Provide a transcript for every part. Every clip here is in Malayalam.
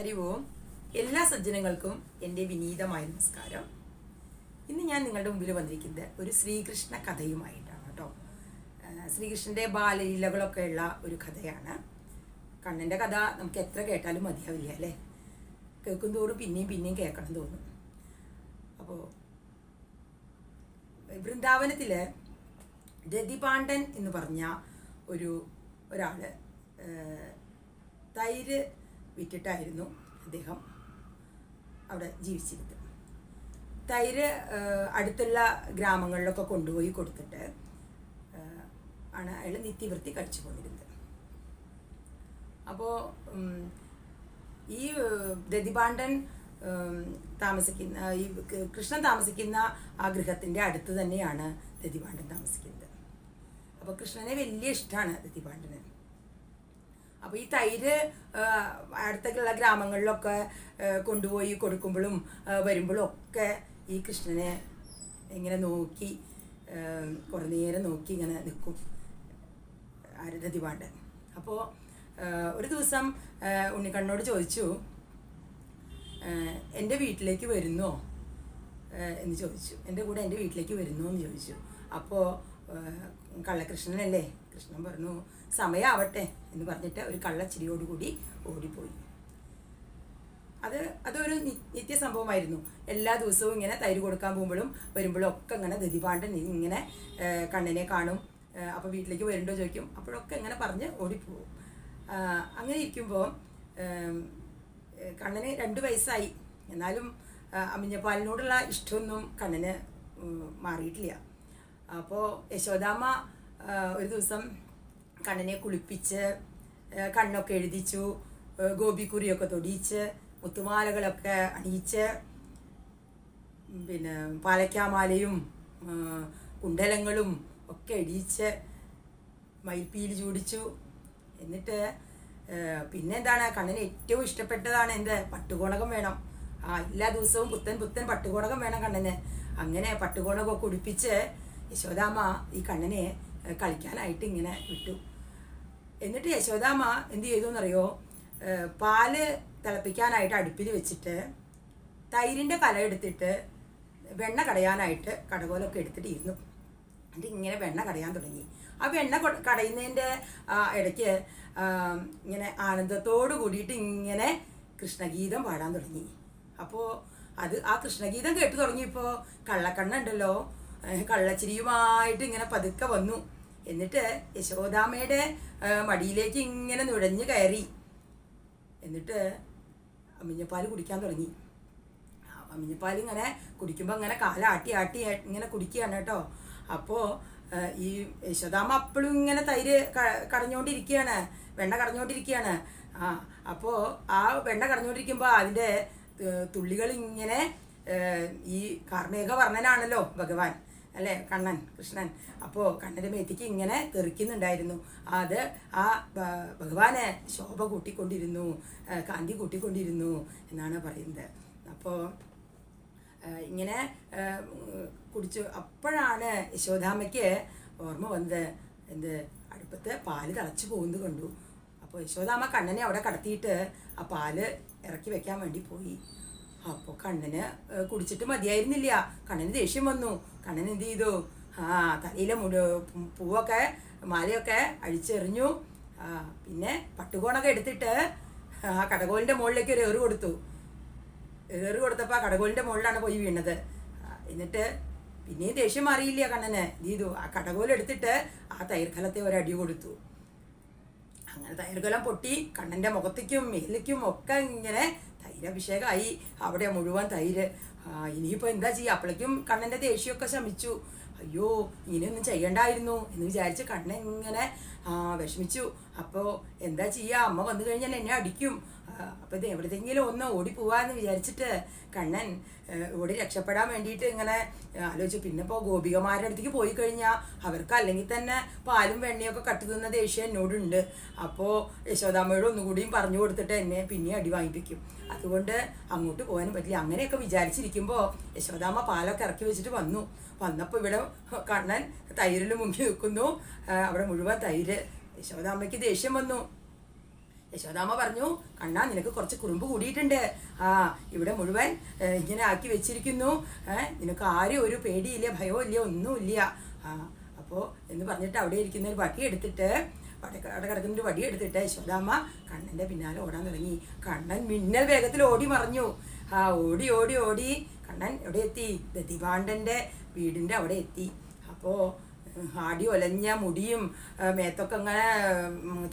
ഹരി ഓം. എല്ലാ സജ്ജനങ്ങൾക്കും എൻ്റെ വിനീതമായ നമസ്കാരം. ഇന്ന് ഞാൻ നിങ്ങളുടെ മുമ്പിൽ വന്നിരിക്കുന്നത് ഒരു ശ്രീകൃഷ്ണ കഥയുമായിട്ടാണ് കേട്ടോ. ശ്രീകൃഷ്ണൻ്റെ ബാലലീലകളൊക്കെ ഉള്ള ഒരു കഥയാണ്. കണ്ണൻ്റെ കഥ നമുക്ക് എത്ര കേട്ടാലും മതിയാവില്ല അല്ലേ? കേൾക്കും തോറും പിന്നെയും പിന്നെയും കേൾക്കണം തോന്നും. അപ്പോൾ വൃന്ദാവനത്തിൽ രതിപാണ്ഡൻ എന്ന് പറഞ്ഞ ഒരാൾ തൈര് വിറ്റിട്ടായിരുന്നു അദ്ദേഹം അവിടെ ജീവിച്ചിരുന്നത്. തൈര് അടുത്തുള്ള ഗ്രാമങ്ങളിലൊക്കെ കൊണ്ടുപോയി കൊടുത്തിട്ട് ആണ് അയാൾ നിത്യവൃത്തി കഴിച്ചു കൊണ്ടിരുന്നത്. അപ്പോൾ ഈ രതിപാണ്ഡൻ താമസിക്കുന്ന ഈ കൃഷ്ണൻ താമസിക്കുന്ന ആ ഗൃഹത്തിൻ്റെ അടുത്ത് തന്നെയാണ് രതിപാണ്ഡൻ താമസിക്കുന്നത്. അപ്പോൾ കൃഷ്ണനെ വലിയ ഇഷ്ടമാണ് രതിപാണ്ഡന്. അപ്പോൾ ഈ തൈര് അടുത്തുള്ള ഗ്രാമങ്ങളിലൊക്കെ കൊണ്ടുപോയി കൊടുക്കുമ്പോഴും വരുമ്പോഴും ഒക്കെ ഈ കൃഷ്ണനെ ഇങ്ങനെ നോക്കി കുറേ നേരം നോക്കി ഇങ്ങനെ നിൽക്കും രതിപാണ്ഡൻ. അപ്പോൾ ഒരു ദിവസം ഉണ്ണിക്കണ്ണനോട് ചോദിച്ചു, എൻ്റെ വീട്ടിലേക്ക് വരുന്നോ എന്ന് ചോദിച്ചു. എൻ്റെ കൂടെ എൻ്റെ വീട്ടിലേക്ക് വരുന്നോ എന്ന് ചോദിച്ചു. അപ്പോൾ കള്ളകൃഷ്ണനല്ലേ, കൃഷ്ണൻ പറഞ്ഞു സമയമാവട്ടെ എന്ന് പറഞ്ഞിട്ട് ഒരു കള്ളച്ചിരിയോടുകൂടി ഓടിപ്പോയി. അതൊരു നിത്യ സംഭവമായിരുന്നു. എല്ലാ ദിവസവും ഇങ്ങനെ തൈര് കൊടുക്കാൻ പോകുമ്പോഴും വരുമ്പോഴും ഒക്കെ ഇങ്ങനെ രതിപാണ്ഡൻ ഇങ്ങനെ കണ്ണനെ കാണും. അപ്പോൾ വീട്ടിലേക്ക് വരുന്നുണ്ടോ ചോദിക്കും. അപ്പോഴൊക്കെ ഇങ്ങനെ പറഞ്ഞ് ഓടിപ്പോവും. അങ്ങനെ ഇരിക്കുമ്പോൾ കണ്ണന് 2 വയസ്സായി. എന്നാലും അമ്മിഞ്ഞപ്പാലിനോടുള്ള ഇഷ്ടമൊന്നും കണ്ണന് മാറിയിട്ടില്ല. അപ്പോൾ യശോദാമ്മ ഒരു ദിവസം കണ്ണനെ കുളിപ്പിച്ച് കണ്ണൊക്കെ എഴുതിച്ചു, ഗോപിക്കുറിയൊക്കെ തൊടിയിച്ച് മുത്തുമാലകളൊക്കെ അണിയിച്ച് പിന്നെ പാലക്കാമാലയും കുണ്ടലങ്ങളും ഒക്കെ ഇടിയിച്ച് മയിൽപ്പീലി ചൂടിച്ചു. എന്നിട്ട് പിന്നെ എന്താണ്, കണ്ണന് ഏറ്റവും ഇഷ്ടപ്പെട്ടതാണ് എന്ത്, പട്ടുകോണകം വേണം. എല്ലാ ദിവസവും പുത്തൻ പട്ടുകോണകം വേണം കണ്ണന്. അങ്ങനെ പട്ടുകോണകമൊക്കെ ഉടുപ്പിച്ച് യശോദാമ്മ ഈ കണ്ണനെ കളിക്കാനായിട്ട് ഇങ്ങനെ വിട്ടു. എന്നിട്ട് യശോദാമ്മ എന്ത് ചെയ്തു എന്നറിയോ, പാല് തിളപ്പിക്കാനായിട്ട് അടുപ്പിൽ വെച്ചിട്ട് തൈരിൻ്റെ കല എടുത്തിട്ട് വെണ്ണ കടയാനായിട്ട് കടകോലൊക്കെ എടുത്തിട്ട് ഇരുന്നു. എന്നിട്ട് ഇങ്ങനെ വെണ്ണ കടയാൻ തുടങ്ങി. ആ വെണ്ണ കടയുന്നതിൻ്റെ ഇടയ്ക്ക് ഇങ്ങനെ ആനന്ദത്തോട് കൂടിയിട്ട് ഇങ്ങനെ കൃഷ്ണഗീതം പാടാൻ തുടങ്ങി. അപ്പോൾ ആ കൃഷ്ണഗീതം കേട്ടു തുടങ്ങിയപ്പോൾ കള്ളക്കണ്ണുണ്ടല്ലോ കള്ളച്ചിരിയുമായിട്ട് ഇങ്ങനെ പതുക്കെ വന്നു. എന്നിട്ട് യശോദാമ്മയുടെ മടിയിലേക്ക് ഇങ്ങനെ നുഴഞ്ഞു കയറി. എന്നിട്ട് അമ്മിഞ്ഞപ്പാൽ കുടിക്കാൻ തുടങ്ങി. അമ്മിഞ്ഞപ്പാൽ ഇങ്ങനെ കുടിക്കുമ്പോൾ ഇങ്ങനെ കാലാട്ടി ഇങ്ങനെ കുടിക്കുകയാണ് കേട്ടോ. അപ്പോൾ ഈ യശോദാമ്മ അപ്പോഴും ഇങ്ങനെ തൈര് കടഞ്ഞുകൊണ്ടിരിക്കുകയാണ്, വെണ്ണ കടഞ്ഞുകൊണ്ടിരിക്കുകയാണ്. അപ്പോൾ ആ വെണ്ണ കടഞ്ഞുകൊണ്ടിരിക്കുമ്പോൾ അതിൻ്റെ തുള്ളികൾ ഇങ്ങനെ ഈ കാർമേഘവർണ്ണനാണല്ലോ ഭഗവാൻ അല്ലേ, കൃഷ്ണൻ. അപ്പോൾ കണ്ണൻ്റെ മേത്തേക്ക് ഇങ്ങനെ തെറിക്കുന്നുണ്ടായിരുന്നു. അത് ആ ഭഗവാന് ശോഭ കൂട്ടിക്കൊണ്ടിരുന്നു, കാന്തി കൂട്ടിക്കൊണ്ടിരുന്നു എന്നാണ് പറയുന്നത്. അപ്പോൾ ഇങ്ങനെ കുടിച്ചു. അപ്പോഴാണ് യശോദാമ്മയ്ക്ക് ഓർമ്മ വന്നത്, അടുപ്പത്ത് പാല് തിളച്ചു പോകുന്നത് കണ്ടു. അപ്പോൾ യശോദാമ്മ കണ്ണനെ അവിടെ കടത്തിയിട്ട് ആ പാല് ഇറക്കി വെക്കാൻ വേണ്ടി പോയി. അപ്പോൾ കണ്ണന് കുടിച്ചിട്ട് മതിയായിരുന്നില്ല. കണ്ണന് ദേഷ്യം വന്നു. കണ്ണൻ എന്ത് ചെയ്തു, തലയിലെ പൂവൊക്കെ മാലയൊക്കെ അഴിച്ചെറിഞ്ഞു. പിന്നെ പട്ടുകോണൊക്കെ എടുത്തിട്ട് ആ കടകോലിൻ്റെ മുകളിലേക്ക് ഒരു കൊടുത്തു. കൊടുത്തപ്പോൾ ആ കടകോലിൻ്റെ മുകളിലാണ് പോയി വീണത്. എന്നിട്ട് പിന്നെയും ദേഷ്യം മാറിയില്ല കണ്ണന്. എന്ത് ചെയ്തു, ആ കടകോലെടുത്തിട്ട് ആ തൈർക്കലത്തെ ഒരടി കൊടുത്തു. അങ്ങനെ തൈർകലം പൊട്ടി കണ്ണൻ്റെ മുഖത്തേക്കും മേലേക്കും ഒക്കെ ഇങ്ങനെ തൈരഭിഷേകമായി. അവിടെ മുഴുവൻ തൈര്. ഇനിയിപ്പോൾ എന്താ ചെയ്യുക? അപ്പോഴേക്കും കണ്ണൻ്റെ ദേഷ്യമൊക്കെ ശമിച്ചു. അയ്യോ ഇങ്ങനെയൊന്നും ചെയ്യണ്ടായിരുന്നു എന്ന് വിചാരിച്ച് കണ്ണൻ ഇങ്ങനെ വിഷമിച്ചു. അപ്പോൾ എന്താ ചെയ്യുക, അമ്മ വന്നു കഴിഞ്ഞാൽ എന്നെ അടിക്കും. അപ്പോൾ ഇത് എവിടത്തെങ്കിലും ഒന്ന് ഓടിപ്പോവാന്ന് വിചാരിച്ചിട്ട് കണ്ണൻ ഓടി രക്ഷപ്പെടാൻ വേണ്ടിയിട്ട് ഇങ്ങനെ ആലോചിച്ചു. പിന്നെ ഇപ്പോൾ ഗോപികമാരുടെ അടുത്തേക്ക് പോയി കഴിഞ്ഞാൽ അവർക്ക് അല്ലെങ്കിൽ തന്നെ പാലും വെണ്ണയൊക്കെ കട്ടുതിന്ന ദേഷ്യം എന്നോടുണ്ട്. അപ്പോൾ യശോദാമ്മയോട് ഒന്നുകൂടിയും പറഞ്ഞു കൊടുത്തിട്ട് എന്നെ പിന്നെ അടി വാങ്ങിപ്പിക്കും. അതുകൊണ്ട് അങ്ങോട്ട് പോകാനും പറ്റില്ല. അങ്ങനെയൊക്കെ വിചാരിച്ചിരിക്കുമ്പോൾ യശോദാമ്മ പാലൊക്കെ ഇറക്കി വെച്ചിട്ട് വന്നപ്പോൾ ഇവിടെ കണ്ണൻ തൈരിൽ മുങ്ങി നിൽക്കുന്നു. അവിടെ മുഴുവൻ തൈര്. യശോദാമ്മയ്ക്ക് ദേഷ്യം വന്നു. യശോദാമ്മ പറഞ്ഞു, കണ്ണാ നിനക്ക് കുറച്ച് കുറുമ്പ് കൂടിയിട്ടുണ്ട്. ഇവിടെ മുഴുവൻ ഇങ്ങനെ ആക്കി വെച്ചിരിക്കുന്നു. നിനക്ക് ആരും ഒരു പേടിയില്ല, ഭയവും ഇല്ല, ഒന്നുമില്ല. അപ്പോൾ എന്ന് പറഞ്ഞിട്ട് അവിടെ ഇരിക്കുന്ന ഒരു വടി എടുത്തിട്ട്, അവിടെ കിടക്കുന്ന ഒരു വടി എടുത്തിട്ട് യശോദാമ്മ കണ്ണൻ്റെ പിന്നാലെ ഓടാൻ തുടങ്ങി. കണ്ണൻ മിന്നൽ വേഗത്തിൽ ഓടി മറഞ്ഞു. ഓടി ഓടി ഓടി കണ്ണൻ എവിടെ എത്തി? ദധിവാണ്ടൻ്റെ വീടിൻ്റെ അവിടെ എത്തി. അപ്പോൾ ആടി ഒലഞ്ഞ മുടിയും മേത്തൊക്കെ ഇങ്ങനെ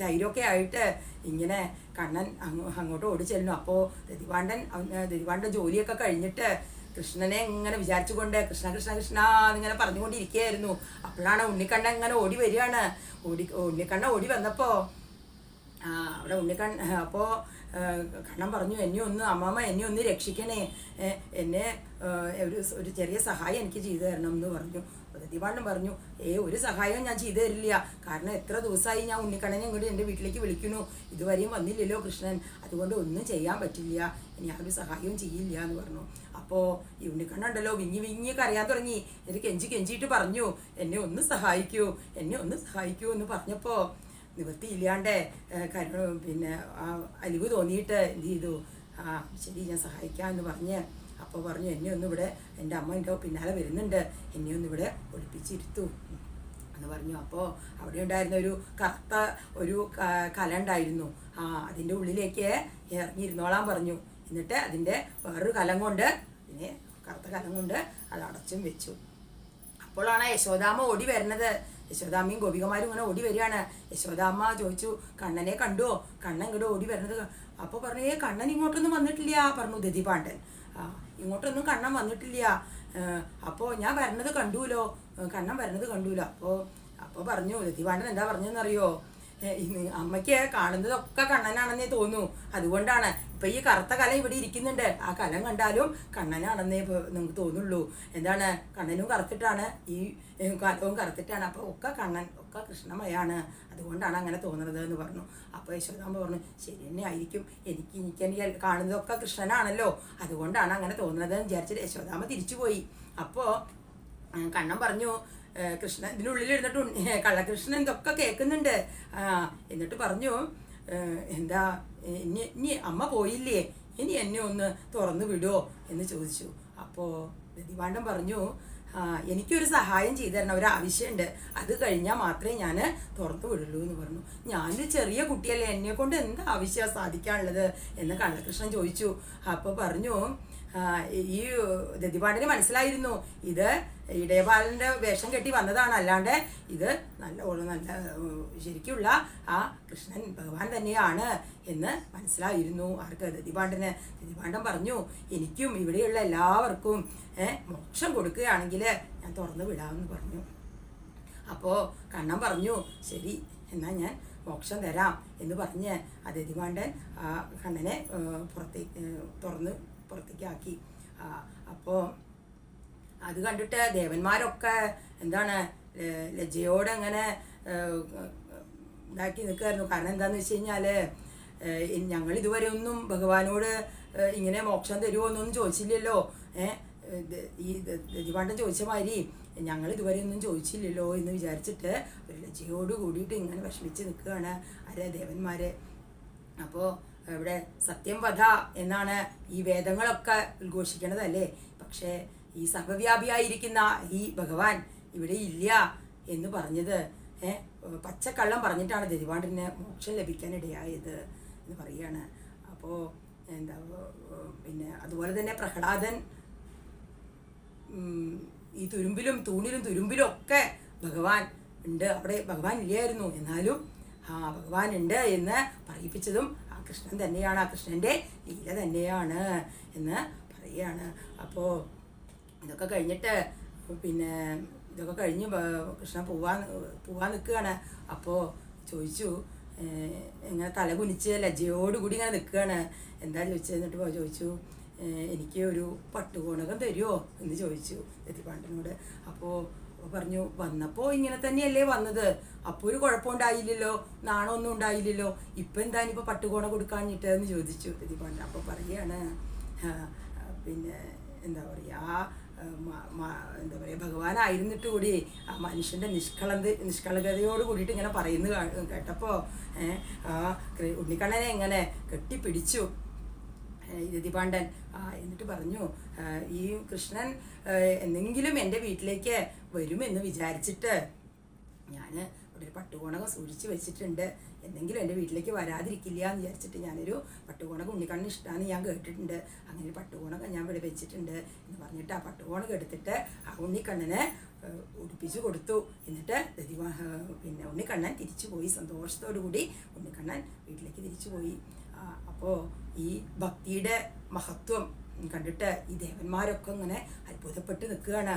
തൈരൊക്കെ ആയിട്ട് ഇങ്ങനെ കണ്ണൻ അങ്ങോട്ട് ഓടി ചെല്ലുന്നു. അപ്പോൾ ദധിവാണ്ടൻ ജോലിയൊക്കെ കഴിഞ്ഞിട്ട് കൃഷ്ണനെ ഇങ്ങനെ വിചാരിച്ചുകൊണ്ട് കൃഷ്ണ കൃഷ്ണ കൃഷ്ണ എന്നിങ്ങനെ പറഞ്ഞുകൊണ്ടിരിക്കുകയായിരുന്നു. അപ്പോഴാണ് ഉണ്ണിക്കണ്ണൻ ഇങ്ങനെ ഓടി വരികയാണ്. ഉണ്ണിക്കണ്ണൻ ഓടി വന്നപ്പോൾ അവിടെ അപ്പോൾ കണ്ണൻ പറഞ്ഞു, അമ്മാമ്മ എന്നെ ഒന്ന് രക്ഷിക്കണേ, എന്നെ ഒരു ചെറിയ സഹായം എനിക്ക് ചെയ്തു തരണം എന്ന് പറഞ്ഞു. ദധിവാണ്ടൻ പറഞ്ഞു, ഒരു സഹായവും ഞാൻ ചെയ്തു തരില്ല. കാരണം എത്ര ദിവസമായി ഞാൻ ഉണ്ണിക്കണ്ണനെ ഇങ്ങോട്ട് എൻ്റെ വീട്ടിലേക്ക് വിളിക്കുന്നു, ഇതുവരെയും വന്നില്ലല്ലോ കൃഷ്ണൻ, അതുകൊണ്ട് ഒന്നും ചെയ്യാൻ പറ്റില്ല, ഇനി ആ ഒരു സഹായവും ചെയ്യില്ല എന്ന് പറഞ്ഞു. അപ്പോൾ ഈ ഉണ്ണിക്കണ്ണുണ്ടല്ലോ വിങ്ങി വിങ്ങി കരയാൻ തുടങ്ങി. എനിക്ക് കെഞ്ചിയിട്ട് പറഞ്ഞു, എന്നെ ഒന്ന് സഹായിക്കൂ എന്ന് പറഞ്ഞപ്പോൾ നിവൃത്തിയില്ലാണ്ട് പിന്നെ അലിവ് തോന്നിയിട്ട് എന്ത് ചെയ്തു, ശരി ഞാൻ സഹായിക്കാം എന്ന് പറഞ്ഞ് അപ്പോൾ പറഞ്ഞു, എന്നെ ഒന്നിവിടെ എൻ്റെ അമ്മ എൻ്റെ പിന്നാലെ വരുന്നുണ്ട്, എന്നെ ഒന്നിവിടെ ഒളിപ്പിച്ചിരുത്തു എന്ന് പറഞ്ഞു. അപ്പോൾ അവിടെ ഉണ്ടായിരുന്ന ഒരു കറുത്ത ഒരു കല ഉണ്ടായിരുന്നു. അതിൻ്റെ ഉള്ളിലേക്ക് ഇറങ്ങിയിരുന്നോളാൻ പറഞ്ഞു. എന്നിട്ട് അതിൻ്റെ വേറൊരു കറുത്ത കലം കൊണ്ട് അത് അടച്ചും വെച്ചു. അപ്പോഴാണ് യശോദാമ്മ ഓടി വരുന്നത്. യശോദാമ്മയും ഗോപികമാരും ഇങ്ങനെ ഓടി വരികയാണ്. യശോദാമ്മ ചോദിച്ചു, കണ്ണനെ കണ്ടുവോ? കണ്ണൻ ഇങ്ങോട്ട് ഓടി വരുന്നത്. അപ്പോൾ പറഞ്ഞു, കണ്ണൻ ഇങ്ങോട്ടൊന്നും വന്നിട്ടില്ല പറഞ്ഞു ദധിവാണ്ടൻ. ഇങ്ങോട്ടൊന്നും കണ്ണൻ വന്നിട്ടില്ല. അപ്പോൾ ഞാൻ വരുന്നത് കണ്ടുല്ലോ, കണ്ണൻ വരുന്നത് കണ്ടുല്ലോ. അപ്പോൾ പറഞ്ഞു ദധിവാണ്ടൻ എന്താ പറഞ്ഞതെന്നറിയോ? അമ്മയ്ക്ക് കാണുന്നതൊക്കെ കണ്ണനാണെന്നേ തോന്നൂ, അതുകൊണ്ടാണ് ഇപ്പം ഈ കറുത്ത കല ഇവിടെ ഇരിക്കുന്നുണ്ട്, ആ കലം കണ്ടാലും കണ്ണനാണെന്നേ നിങ്ങൾക്ക് തോന്നുള്ളൂ. എന്താണ്, കണ്ണനും കറുത്തിട്ടാണ്, ഈ കലവും കറുത്തിട്ടാണ്, അപ്പോൾ ഒക്കെ കൃഷ്ണമയാണ്, അതുകൊണ്ടാണ് അങ്ങനെ തോന്നുന്നത് എന്ന് പറഞ്ഞു. അപ്പോൾ യശോദാമ്മ പറഞ്ഞു, ശരി തന്നെ ആയിരിക്കും, എനിക്ക് കാണുന്നതൊക്കെ കൃഷ്ണനാണല്ലോ, അതുകൊണ്ടാണ് അങ്ങനെ തോന്നുന്നത് എന്ന് വിചാരിച്ചിട്ട് യശോദാമ്മ തിരിച്ചുപോയി. അപ്പോൾ കണ്ണൻ പറഞ്ഞു, കൃഷ്ണൻ ഇതിനുള്ളിൽ ഇരുന്നിട്ട് കള്ളകൃഷ്ണൻ ഇതൊക്കെ കേൾക്കുന്നുണ്ട്. എന്നിട്ട് പറഞ്ഞു, എന്താ ഇനി അമ്മ പോയില്ലേ, ഇനി എന്നെ ഒന്ന് തുറന്നു വിടുമോ എന്ന് ചോദിച്ചു. അപ്പോൾ ദധിവാണ്ടൻ പറഞ്ഞു, എനിക്കൊരു സഹായം ചെയ്തു തരണം, ഒരു ആവശ്യമുണ്ട്, അത് കഴിഞ്ഞാൽ മാത്രമേ ഞാൻ തുറന്നു വിടുള്ളൂ എന്ന് പറഞ്ഞു. ഞാനൊരു ചെറിയ കുട്ടിയല്ലേ, എന്നെ കൊണ്ട് എന്താ ആവശ്യമാണ് സാധിക്കാനുള്ളത് എന്ന് കള്ളകൃഷ്ണൻ ചോദിച്ചു. അപ്പോൾ പറഞ്ഞു, ഈ ദധിവാണ്ടന് മനസ്സിലായിരുന്നു ഇത് ഇടയപാലൻ്റെ വേഷം കെട്ടി വന്നതാണ്, അല്ലാണ്ട് ഇത് നല്ല ശരിക്കുള്ള ആ കൃഷ്ണൻ ഭഗവാൻ തന്നെയാണ് എന്ന് മനസ്സിലായിരുന്നു ആർക്ക്? ദധിവാണ്ടന്. ദധിവാണ്ടൻ പറഞ്ഞു, എനിക്കും ഇവിടെയുള്ള എല്ലാവർക്കും മോക്ഷം കൊടുക്കുകയാണെങ്കിൽ ഞാൻ തുറന്നു വിടാമെന്ന് പറഞ്ഞു. അപ്പോൾ കണ്ണൻ പറഞ്ഞു, ശരി എന്നാൽ ഞാൻ മോക്ഷം തരാം എന്ന് പറഞ്ഞ് ആ ദധിവാണ്ടൻ ആ കണ്ണനെ പുറത്തേക്കാക്കി. അപ്പോൾ അത് കണ്ടിട്ട് ദേവന്മാരൊക്കെ എന്താണ് ലജ്ജയോടെ അങ്ങനെ ഇതാക്കി നിൽക്കുമായിരുന്നു. കാരണം എന്താണെന്ന് വെച്ച് കഴിഞ്ഞാൽ ഞങ്ങൾ ഇതുവരെ ഒന്നും ഭഗവാനോട് ഇങ്ങനെ മോക്ഷം തരുമോ എന്നൊന്നും ചോദിച്ചില്ലല്ലോ. ഈ ദധിവാണ്ടൻ ചോദിച്ച മാതിരി ഞങ്ങൾ ഇതുവരെ ഒന്നും ചോദിച്ചില്ലല്ലോ എന്ന് വിചാരിച്ചിട്ട് ഒരു ലജ്ജയോട് കൂടിയിട്ട് ഇങ്ങനെ വിഷമിച്ച് നിൽക്കുകയാണ് ദേവന്മാർ. അപ്പോൾ ഇവിടെ സത്യം വധ എന്നാണ് ഈ വേദങ്ങളൊക്കെ ഉദ്ഘോഷിക്കണതല്ലേ, പക്ഷേ ഈ സർവ്വവ്യാപിയായിരിക്കുന്ന ഈ ഭഗവാൻ ഇവിടെ ഇല്ല എന്ന് പറഞ്ഞത് പച്ചക്കള്ളം പറഞ്ഞിട്ടാണ് ദധിവാണ്ടന് മോക്ഷം ലഭിക്കാനിടയായത് എന്ന് പറയുകയാണ്. അപ്പോൾ പിന്നെ അതുപോലെ തന്നെ പ്രഹ്ലാദൻ ഈ തുരുമ്പിലും തുരുമ്പിലും ഒക്കെ ഭഗവാൻ ഉണ്ട്, അവിടെ ഭഗവാൻ ഇല്ലായിരുന്നു, എന്നാലും ഭഗവാൻ ഉണ്ട് എന്ന് പറയിപ്പിച്ചതും ആ കൃഷ്ണൻ തന്നെയാണ്, ആ കൃഷ്ണൻ്റെ ലീല തന്നെയാണ് എന്ന് പറയുകയാണ്. അപ്പോൾ ഇതൊക്കെ കഴിഞ്ഞിട്ട് ഇതൊക്കെ കഴിഞ്ഞ് കൃഷ്ണൻ പോവാൻ നിൽക്കുകയാണ്. അപ്പോൾ ചോദിച്ചു, ഇങ്ങനെ തല കുനിച്ച് ലജ്ജയോടുകൂടി ഇങ്ങനെ നിൽക്കുകയാണ്. എന്താ ചോദിച്ചത്? എന്നിട്ട് ചോദിച്ചു, എനിക്ക് ഒരു പട്ടുകോണകം തരുമോ എന്ന് ചോദിച്ചു ദധിവാണ്ടനോട്. അപ്പോൾ പറഞ്ഞു, വന്നപ്പോൾ ഇങ്ങനെ തന്നെയല്ലേ വന്നത്, അപ്പോൾ ഒരു കുഴപ്പമുണ്ടായില്ലല്ലോ, നാണമൊന്നും ഉണ്ടായില്ലല്ലോ, ഇപ്പം എന്താണിപ്പോൾ പട്ടുകോണ കൊടുക്കാഞ്ഞിട്ട് എന്ന് ചോദിച്ചു ദധിവാണ്ടൻ. അപ്പോൾ പറയുകയാണ്, പിന്നെ എന്താ പറയുക, എന്താ പറയുക, ഭഗവാനായിരുന്നിട്ട് കൂടി ആ മനുഷ്യൻ്റെ നിഷ്കളങ്കതയോട് കൂടിയിട്ട് ഇങ്ങനെ പറയുന്നത് കേട്ടപ്പോൾ ആ ഉണ്ണിക്കണ്ണനെ ഇങ്ങനെ കെട്ടിപ്പിടിച്ചു രതിപാണ്ഡൻ. എന്നിട്ട് പറഞ്ഞു, ഈ കൃഷ്ണൻ എന്തെങ്കിലും എൻ്റെ വീട്ടിലേക്ക് വരുമെന്ന് വിചാരിച്ചിട്ട് ഞാൻ ഇവിടെ ഒരു പട്ടുകോണകം സൂക്ഷിച്ച് വെച്ചിട്ടുണ്ട്, എന്തെങ്കിലും എൻ്റെ വീട്ടിലേക്ക് വരാതിരിക്കില്ല എന്ന് വിചാരിച്ചിട്ട് ഞാനൊരു പട്ടുകോണകം ഉണ്ണിക്കണ്ണിന് ഇഷ്ടമാണെന്ന് ഞാൻ കേട്ടിട്ടുണ്ട്, അങ്ങനെ ഒരു പട്ടുകോണകം ഞാൻ ഇവിടെ വെച്ചിട്ടുണ്ട് എന്ന് പറഞ്ഞിട്ട് ആ പട്ടുകോണകം എടുത്തിട്ട് ആ ഉണ്ണിക്കണ്ണനെ ഉടുപ്പിച്ചു കൊടുത്തു. എന്നിട്ട് പിന്നെ ഉണ്ണിക്കണ്ണൻ തിരിച്ചു പോയി, സന്തോഷത്തോടു കൂടി ഉണ്ണിക്കണ്ണൻ വീട്ടിലേക്ക് തിരിച്ചു പോയി. അപ്പോൾ ഈ ഭക്തിയുടെ മഹത്വം കണ്ടിട്ട് ഈ ദേവന്മാരൊക്കെ ഇങ്ങനെ അത്ഭുതപ്പെട്ട് നിൽക്കുകയാണ്.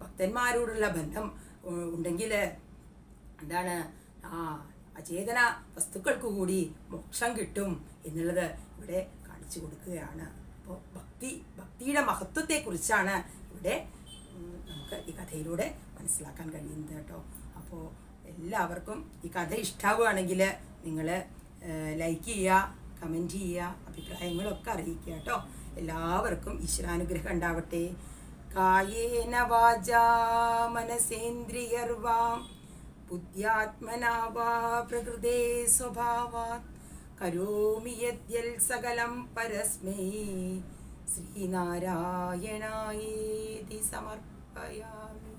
ഭക്തന്മാരോടുള്ള ബന്ധം ഉണ്ടെങ്കിൽ എന്താണ്, അചേതന വസ്തുക്കൾക്ക് കൂടി മോക്ഷം കിട്ടും എന്നുള്ളത് ഇവിടെ കാണിച്ചു കൊടുക്കുകയാണ്. അപ്പോൾ ഭക്തിയുടെ മഹത്വത്തെക്കുറിച്ചാണ് ഇവിടെ നമുക്ക് ഈ കഥയിലൂടെ മനസ്സിലാക്കാൻ കഴിയുന്നത് കേട്ടോ. അപ്പോൾ എല്ലാവർക്കും ഈ കഥ ഇഷ്ടാവുകയാണെങ്കിൽ നിങ്ങൾ ലൈക്ക് ചെയ്യുക, കമൻറ്റ് ചെയ്യുക, അഭിപ്രായങ്ങളൊക്കെ അറിയിക്കുക കേട്ടോ. എല്ലാവർക്കും ഈശ്വരാനുഗ്രഹം ഉണ്ടാവട്ടെ. കായേന വാചാ മനസേന്ദ്രിയർവാം ബുദ്ധ്യാത്മനാ വാ പ്രകൃതേ സ്വഭാവാത് കരോമി യദ്യൽ സകലം പരസ്മൈ ശ്രീനാരായണായേതി സമർപ്പയാമി.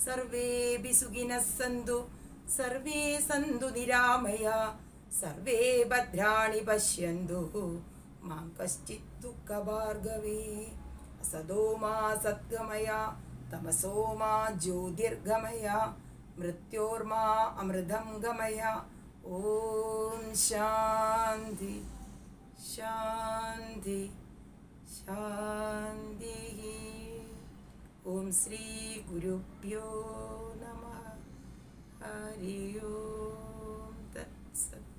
സർവേഭി സുഖിനഃ സന്തു സർവേ സന്തു നിരാമയാ സർവേ ഭദ്രാണി പശ്യന്തു മാ കശ്ചിത് ദുഃഖഭാർഗവേ. അസതോ മാ സദ്ഗമയ തമസോ മാ ജ്യോതിർഗമയ മൃത്യോർമാ അമൃതം ഗമയ. ഓം ശാന്തി ശാന്തി ശാന്തി. ഓം ശ്രീ ഗുരുഭ്യോ നമഃ. ഹരി ഓം തത്സത്.